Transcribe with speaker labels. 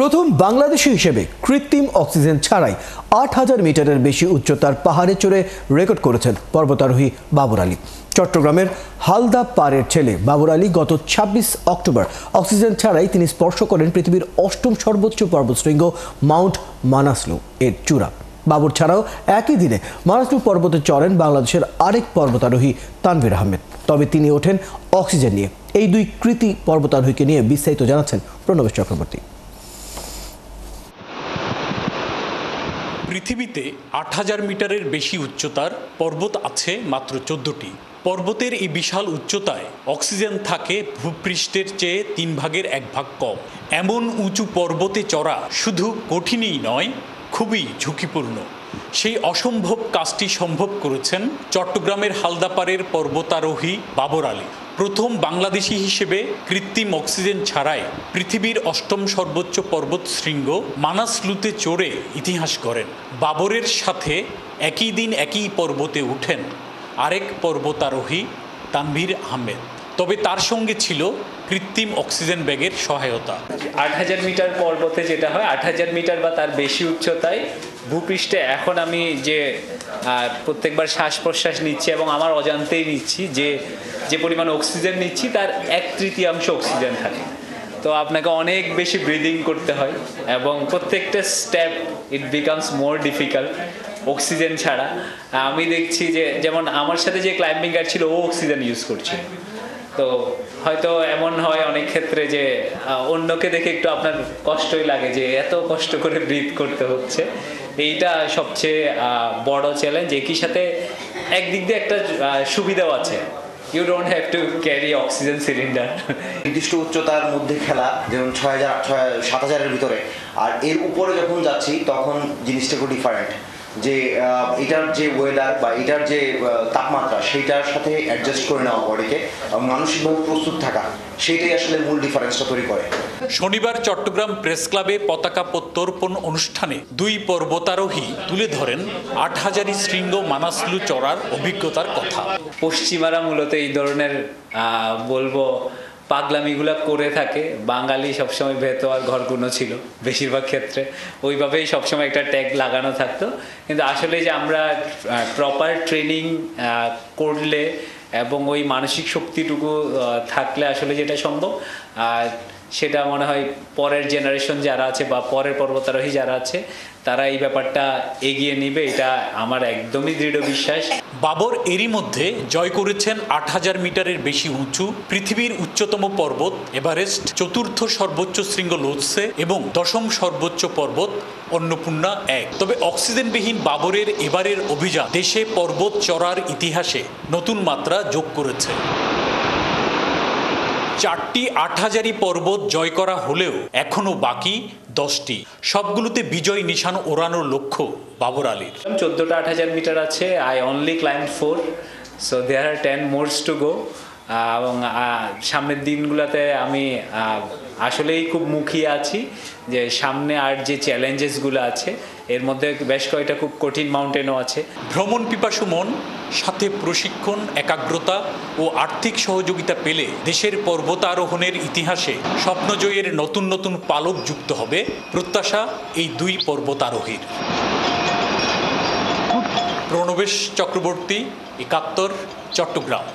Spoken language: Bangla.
Speaker 1: প্রথম বাংলাদেশী হিসেবে কৃত্রিম অক্সিজেন ছাড়াই ৮,০০০ মিটারের বেশি উচ্চতার পাহাড়ে চড়ে রেকর্ড করেছেন পর্বতারোহী বাবর আলী। চট্টগ্রামের হালদা পাড়ের ছেলে বাবর আলী গত ২৬ অক্টোবর অক্সিজেন ছাড়াই তিনি স্পর্শ করেন পৃথিবীর অষ্টম সর্বোচ্চ পর্বতশৃঙ্গ মাউন্ট মানাসলু এর চূড়া। বাবর ছাড়াও একই দিনে মানাসলু পর্বতে চড়েন বাংলাদেশের আরেক পর্বতারোহী তানভীর আহমেদ। তবে তিনি ওঠেন অক্সিজেন নিয়ে। এই দুই কৃতি পর্বতারোহীকে নিয়ে বিস্তারিত জানাচ্ছেন প্রণবেশ চক্রবর্তী।
Speaker 2: পৃথিবীতে ৮,০০০ মিটারের বেশি উচ্চতার পর্বত আছে মাত্র ১৪টি। পর্বতের এই বিশাল উচ্চতায় অক্সিজেন থাকে ভূপৃষ্ঠের চেয়ে ৩ ভাগের ১ ভাগ কম। এমন উঁচু পর্বতে চড়া শুধু কঠিনই নয়, খুবই ঝুঁকিপূর্ণ। সেই অসম্ভব কাজটি সম্ভব করেছেন চট্টগ্রামের হালদাপাড়ের পর্বতারোহী বাবর আলী। প্রথম বাংলাদেশি হিসেবে কৃত্রিম অক্সিজেন ছাড়াই পৃথিবীর অষ্টম সর্বোচ্চ পর্বত শৃঙ্গ মানাসলুতে চড়ে ইতিহাস গড়েন। বাবরের সাথে একই দিন একই পর্বতে উঠেন আরেক পর্বতারোহী তানভীর আহমেদ। তবে তার সঙ্গে ছিল কৃত্রিম অক্সিজেন ব্যাগের সহায়তা।
Speaker 3: ৮,০০০ মিটার পর্বতে যেটা হয়, ৮,০০০ মিটার বা তার বেশি উচ্চতায় ভূপৃষ্ঠে এখন আমি যে প্রত্যেকবার শ্বাস প্রশ্বাস নিচ্ছি এবং আমার অজান্তেই নিচ্ছি যে পরিমাণ অক্সিজেন নিচ্ছি তার ১/৩ অক্সিজেন থাকে। তো আপনাকে অনেক বেশি ব্রিদিং করতে হয় এবং প্রত্যেকটা step it becomes more difficult oxygen ছাড়া। আমি দেখছি যে যেমন আমার সাথে যে ক্লাইম্বিং গাইড ছিল ও অক্সিজেন ইউজ করছিল। তো হয়তো এমন হয় অনেক ক্ষেত্রে যে অন্যকে দেখে একটু আপনার কষ্টই লাগে যে এত কষ্ট করে ব্রিথ করতে হচ্ছে। এইটা সবচেয়ে বড় চ্যালেঞ্জ। একই সাথে একদিক দিয়ে একটা সুবিধাও আছে, you don't have to carry oxygen cylinder.
Speaker 4: নির্দিষ্ট উচ্চতার মধ্যে খেলা, যেমন ৬,০০০-৭,০০০-এর ভিতরে, আর এর উপরে যখন যাচ্ছি তখন জিনিসটা একটু ডিফারেন্ট। যে এটার যে ওয়েদার বা এটার যে তাপমাত্রা সেইটার সাথে অ্যাডজাস্ট করে নেওয়া বডিকে মানসিকভাবে প্রস্তুত থাকা, সেইটাই আসলে মূল ডিফারেন্সটা তৈরি করে।
Speaker 2: শনিবার চট্টগ্রাম প্রেস ক্লাবে পতাকা প্রত্যর্পণ অনুষ্ঠানে দুই পর্বতারোহী তুলে ধরেন ৮,০০০ শৃঙ্গ মানাসলু চড়ার অভিজ্ঞতার কথা।
Speaker 3: পশ্চিমারা মূলত এই ধরনের বলবো পাগলামিগুলা করে থাকে। বাঙালি সবসময় ভেতোয়ার ঘরগুনো ছিল বেশিরভাগ ক্ষেত্রে, ওইভাবেই সবসময় একটা ট্যাগ লাগানো থাকতো। কিন্তু আসলে যে আমরা প্রপার ট্রেনিং করলে এবং ওই মানসিক শক্তিটুকু থাকলে আসলে যেটা সম্ভব, সেটা মনে হয় পরের জেনারেশন যারা আছে বা পরের পর্বতারোহী যারা আছে তারা এই ব্যাপারটা এগিয়ে নিবে, এটা আমার একদমই দৃঢ় বিশ্বাস।
Speaker 2: বাবর এরই মধ্যে জয় করেছেন ৮,০০০ মিটারের বেশি উঁচু পৃথিবীর উচ্চতম পর্বত এভারেস্ট, চতুর্থ সর্বোচ্চ শৃঙ্গ লোৎসে এবং ১০ম সর্বোচ্চ পর্বত অন্নপূর্ণা ১। তবে অক্সিজেনবিহীন বাবরের এবারের অভিযান দেশে পর্বত চড়ার ইতিহাসে নতুন মাত্রা যোগ করেছে। ৪টি ৮,০০০ পর্বত জয় করা হলেও এখনও বাকি ১০টি। সবগুলোতে বিজয় নিশান ওড়ানোর লক্ষ্য বাবর আলীর।
Speaker 3: ১৪টা ৮,০০০ মিটার আছে। I only climb 4, so there are 10 more to go. এবং সামনের দিনগুলোতে আমি আসলেই খুব মুখিয়ে আছি যে সামনে আর যে চ্যালেঞ্জেসগুলো আছে এর মধ্যে বেশ কয়েকটা খুব কঠিন মাউন্টেনও আছে।
Speaker 2: ভ্রমণ পিপাসু মন, সাথে প্রশিক্ষণ, একাগ্রতা ও আর্থিক সহযোগিতা পেলে দেশের পর্বতারোহণের ইতিহাসে স্বপ্নজয়ের নতুন নতুন পালক যুক্ত হবে প্রত্যাশা এই দুই পর্বতারোহীর। প্রণবেশ চক্রবর্তী, ৭১, চট্টগ্রাম।